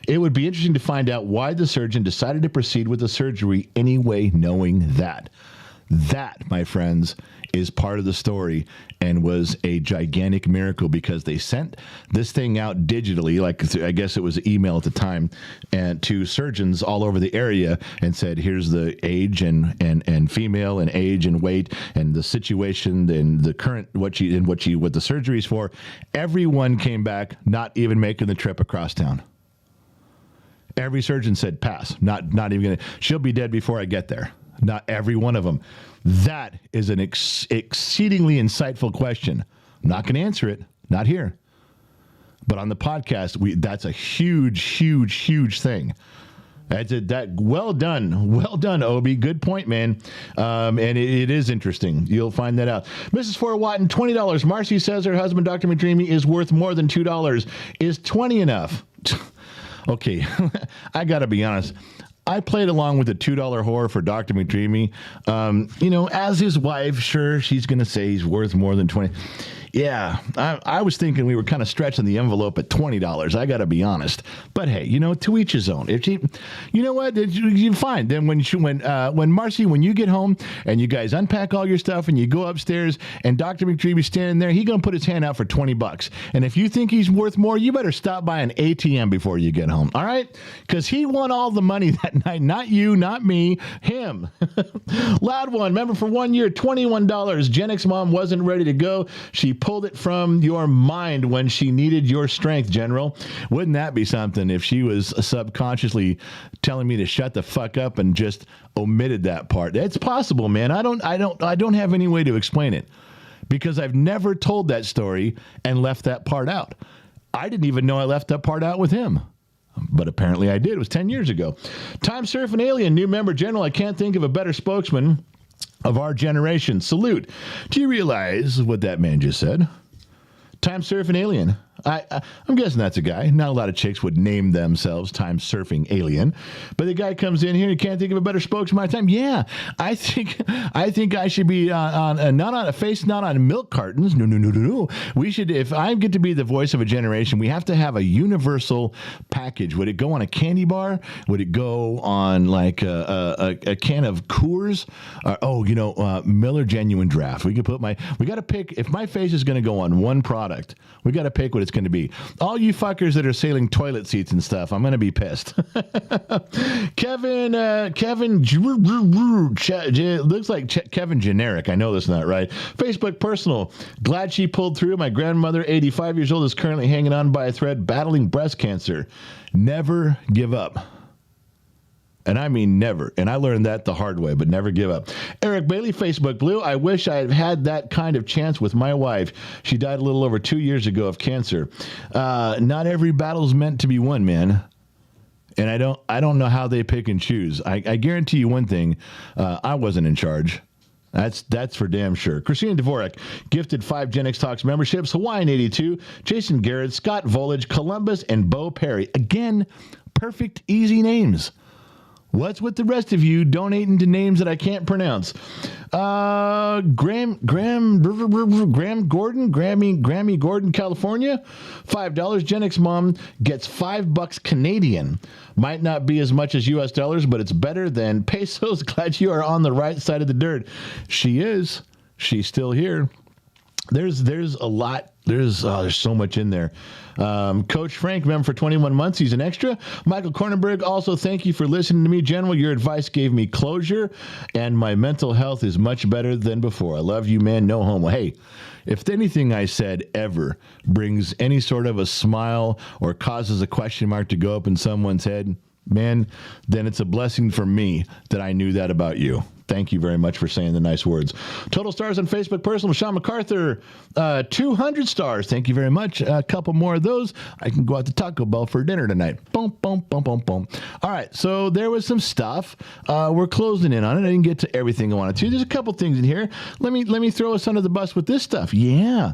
It would be interesting to find out why the surgeon decided to proceed with the surgery anyway, knowing that. That, my friends, is part of the story and was a gigantic miracle because they sent this thing out digitally, like I guess it was email at the time, and to surgeons all over the area and said, here's the age and female and age and weight and the situation and the current what the surgery's for. Everyone came back not even making the trip across town. Every surgeon said pass, not even going to, she'll be dead before I get there. Not every one of them. That is an exceedingly insightful question. I'm not going to answer it, not here. But on the podcast, that's a huge thing. Well done, Obi. Good point, man. And it is interesting. You'll find that out. Mrs. Fort Watton, $20. Marcy says her husband, Dr. McDreamy, is worth more than $2. Is 20 enough? Okay, I got to be honest. I played along with the $2 whore for Dr. McDreamy. As his wife, sure, she's going to say he's worth more than 20. Yeah, I was thinking we were kind of stretching the envelope at $20. I got to be honest. But hey, to each his own. If you know what, you're fine. Then when Marcy, when you get home and you guys unpack all your stuff and you go upstairs and Dr. McDreamy's standing there, he's going to put his hand out for $20. And if you think he's worth more, you better stop by an ATM before you get home. All right? Because he won all the money that night. Not you, not me, him. Loud one, member for 1 year, $21. Gen X mom wasn't ready to go. She pulled it from your mind when she needed your strength, General. Wouldn't that be something if she was subconsciously telling me to shut the fuck up and just omitted that part? It's possible, man. I don't have any way to explain it because I've never told that story and left that part out. I didn't even know I left that part out with him. But apparently I did. It was 10 years ago. Time Surfing Alien, new member, General. I can't think of a better spokesman of our generation. Salute. Do you realize what that man just said? Time Surfing Alien. I'm guessing that's a guy. Not a lot of chicks would name themselves Time Surfing Alien. But the guy comes in here, you can't think of a better spokesman of my time. Yeah, I think I should be not on a face, not on milk cartons. No. We should, if I get to be the voice of a generation, we have to have a universal package. Would it go on a candy bar? Would it go on like a can of Coors? Miller Genuine Draft. We got to pick, if my face is going to go on one product, we got to pick what it's going to be. All you fuckers that are selling toilet seats and stuff, I'm going to be pissed. Kevin, looks like Kevin Generic. I know that's not right. Facebook personal. Glad she pulled through. My grandmother, 85 years old, is currently hanging on by a thread, battling breast cancer. Never give up. And I mean never. And I learned that the hard way, but never give up. Eric Bailey, Facebook Blue. I wish I had had that kind of chance with my wife. She died a little over 2 years ago of cancer. Not every battle's meant to be won, man. And I don't know how they pick and choose. I guarantee you one thing. I wasn't in charge. That's for damn sure. Christina Dvorak gifted 5 Gen X Talks memberships. Hawaiian 82, Jason Garrett, Scott Volage, Columbus, and Bo Perry. Again, perfect, easy names. What's with the rest of you donating to names that I can't pronounce? Graham Gordon, Grammy Gordon, California, $5. Gen X Mom gets $5 Canadian. Might not be as much as U.S. dollars, but it's better than pesos. Glad you are on the right side of the dirt. She is. She's still here. There's a lot. There's so much in there. Coach Frank, member for 21 months. He's an extra. Michael Kornenberg, also thank you for listening to me. General, your advice gave me closure, and my mental health is much better than before. I love you, man. No homo. Hey, if anything I said ever brings any sort of a smile or causes a question mark to go up in someone's head, man, then it's a blessing for me that I knew that about you. Thank you very much for saying the nice words. Total stars on Facebook personal. Sean MacArthur, 200 stars. Thank you very much. A couple more of those. I can go out to Taco Bell for dinner tonight. Boom, boom, boom, boom, boom. All right. So there was some stuff. We're closing in on it. I didn't get to everything I wanted to. There's a couple things in here. Let me throw us under the bus with this stuff. Yeah.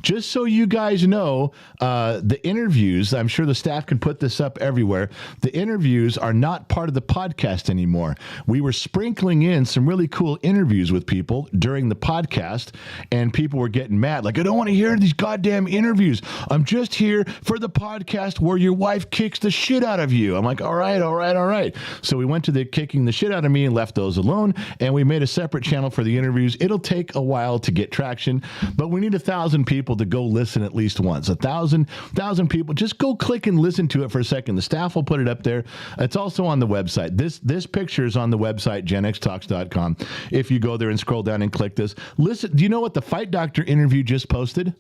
Just so you guys know, the interviews, I'm sure the staff can put this up everywhere. The interviews are not part of the podcast anymore. We were sprinkling in some really cool interviews with people during the podcast, and people were getting mad. Like, I don't want to hear these goddamn interviews. I'm just here for the podcast where your wife kicks the shit out of you. I'm like, all right. So we went to the kicking the shit out of me and left those alone, and we made a separate channel for the interviews. It'll take a while to get traction, but we need 1,000 people to go listen at least once. 1,000 people. Just go click and listen to it for a second. The staff will put it up there. It's also on the website. This picture is on the website, genxtalks.com. If you go there and scroll down and click this, listen. Do you know what the Fight Doctor interview just posted?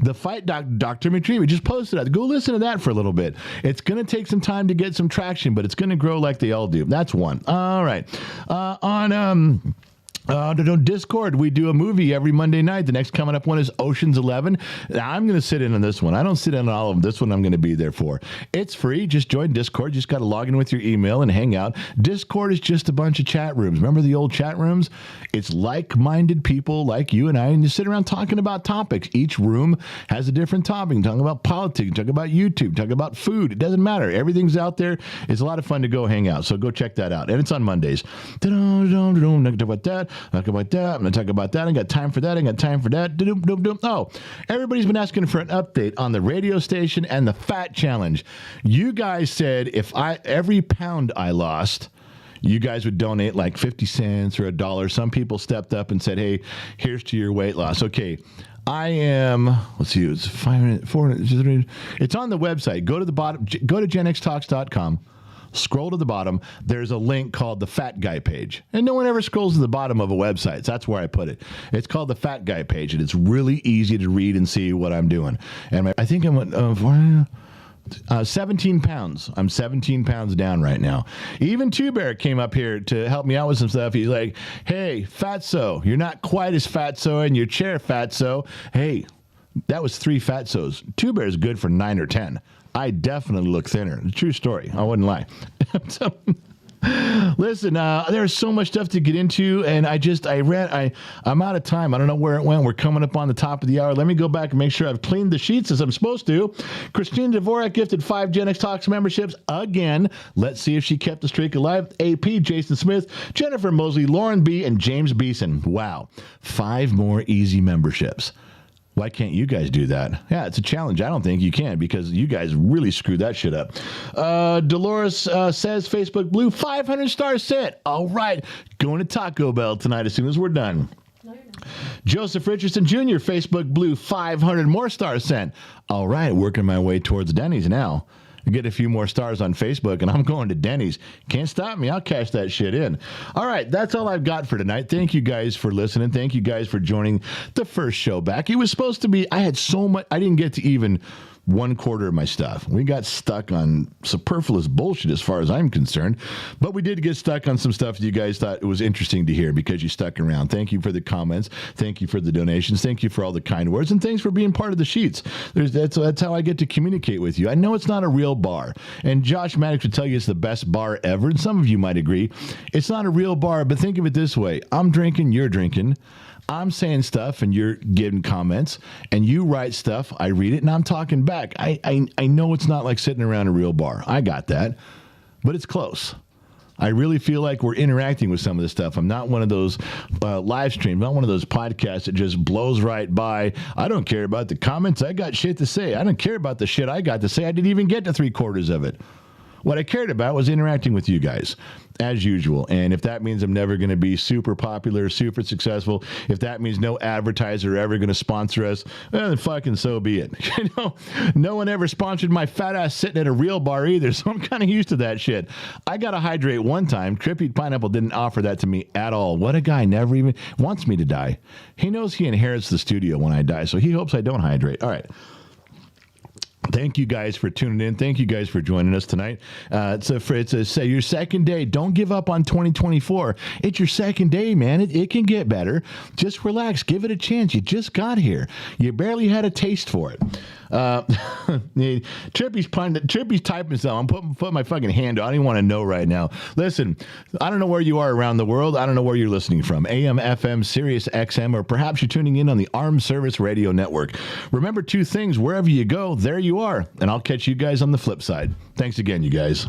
The Fight Dr. McDreamy just posted that. Go listen to that for a little bit. It's going to take some time to get some traction, but it's going to grow like they all do. That's one. All right. On Discord, we do a movie every Monday night. The next coming up one is Ocean's 11. I'm going to sit in on this one. I don't sit in on all of them. This one I'm going to be there for. It's free. Just join Discord. Just got to log in with your email and hang out. Discord is just a bunch of chat rooms. Remember the old chat rooms? It's like-minded people like you and I, and you sit around talking about topics. Each room has a different topic. Talking about politics, talking about YouTube, talking about food. It doesn't matter. Everything's out there. It's a lot of fun to go hang out. So go check that out. And it's on Mondays. Talk about that. Talk about that. I'm going to talk about that. I got time for that. I got time for that. Oh, everybody's been asking for an update on the radio station and the fat challenge. You guys said if every pound I lost, you guys would donate like 50 cents or $1. Some people stepped up and said, hey, here's to your weight loss. Okay. I am, let's see, it's 500, 400, it's on the website. Go to the bottom, go to genxtalks.com. scroll to the bottom. There's a link called the Fat Guy page. And no one ever scrolls to the bottom of a website. So that's where I put it. It's called the Fat Guy page, and it's really easy to read and see what I'm doing. And I think I'm 17 pounds. I'm 17 pounds down right now. Even Two Bear came up here to help me out with some stuff. He's like, hey, Fatso, you're not quite as fatso in your chair, Fatso. Hey, that was 3 Fatsos. Two Bear is good for 9 or 10. I definitely look thinner. True story. I wouldn't lie. So, listen, there's so much stuff to get into, and I'm out of time. I don't know where it went. We're coming up on the top of the hour. Let me go back and make sure I've cleaned the sheets as I'm supposed to. Christina Dvorak gifted 5 Gen X Talks memberships again. Let's see if she kept the streak alive. AP, Jason Smith, Jennifer Mosley, Lauren B., and James Beeson. Wow. 5 more easy memberships. Why can't you guys do that? Yeah, it's a challenge. I don't think you can because you guys really screwed that shit up. Dolores says Facebook Blue 500 stars sent. All right. Going to Taco Bell tonight as soon as we're done. No, you're not. Joseph Richardson Jr. Facebook Blue 500 more stars sent. All right. Working my way towards Denny's now. I get a few more stars on Facebook, and I'm going to Denny's. Can't stop me. I'll cash that shit in. All right, that's all I've got for tonight. Thank you guys for listening. Thank you guys for joining the first show back. It was supposed to be, I had so much, I didn't get to even 1/4 of my stuff. We got stuck on superfluous bullshit as far as I'm concerned, but we did get stuck on some stuff that you guys thought it was interesting to hear because you stuck around. Thank you for the comments. Thank you for the donations. Thank you for all the kind words, and thanks for being part of the sheets. That's how I get to communicate with you. I know it's not a real bar, and Josh Maddox would tell you it's the best bar ever, and some of you might agree. It's not a real bar, but think of it this way. I'm drinking, you're drinking. I'm saying stuff and you're giving comments, and you write stuff, I read it, and I'm talking back. I know it's not like sitting around a real bar. I got that, but it's close. I really feel like we're interacting with some of this stuff. I'm not one of those live streams, not one of those podcasts that just blows right by. I don't care about the comments. I got shit to say. I don't care about the shit I got to say. I didn't even get to 3/4 of it. What I cared about was interacting with you guys, as usual. And if that means I'm never going to be super popular, super successful, if that means no advertiser ever going to sponsor us, well, then fucking so be it. You know, no one ever sponsored my fat ass sitting at a real bar either, so I'm kind of used to that shit. I got to hydrate one time. Trippy Pineapple didn't offer that to me at all. What a guy, never even wants me to die. He knows he inherits the studio when I die, so he hopes I don't hydrate. All right. Thank you guys for tuning in. Thank you guys for joining us tonight. It's your second day. Don't give up on 2024. It's your second day, man. It can get better. Just relax. Give it a chance. You just got here. You barely had a taste for it. Trippy's typing something. I'm putting my fucking hand on. I don't even want to know right now. Listen, I don't know where you are around the world. I don't know where you're listening from. AM, FM, Sirius XM, or perhaps you're tuning in on the Armed Service Radio Network. Remember 2 things. Wherever you go, there you are. And I'll catch you guys on the flip side. Thanks again, you guys.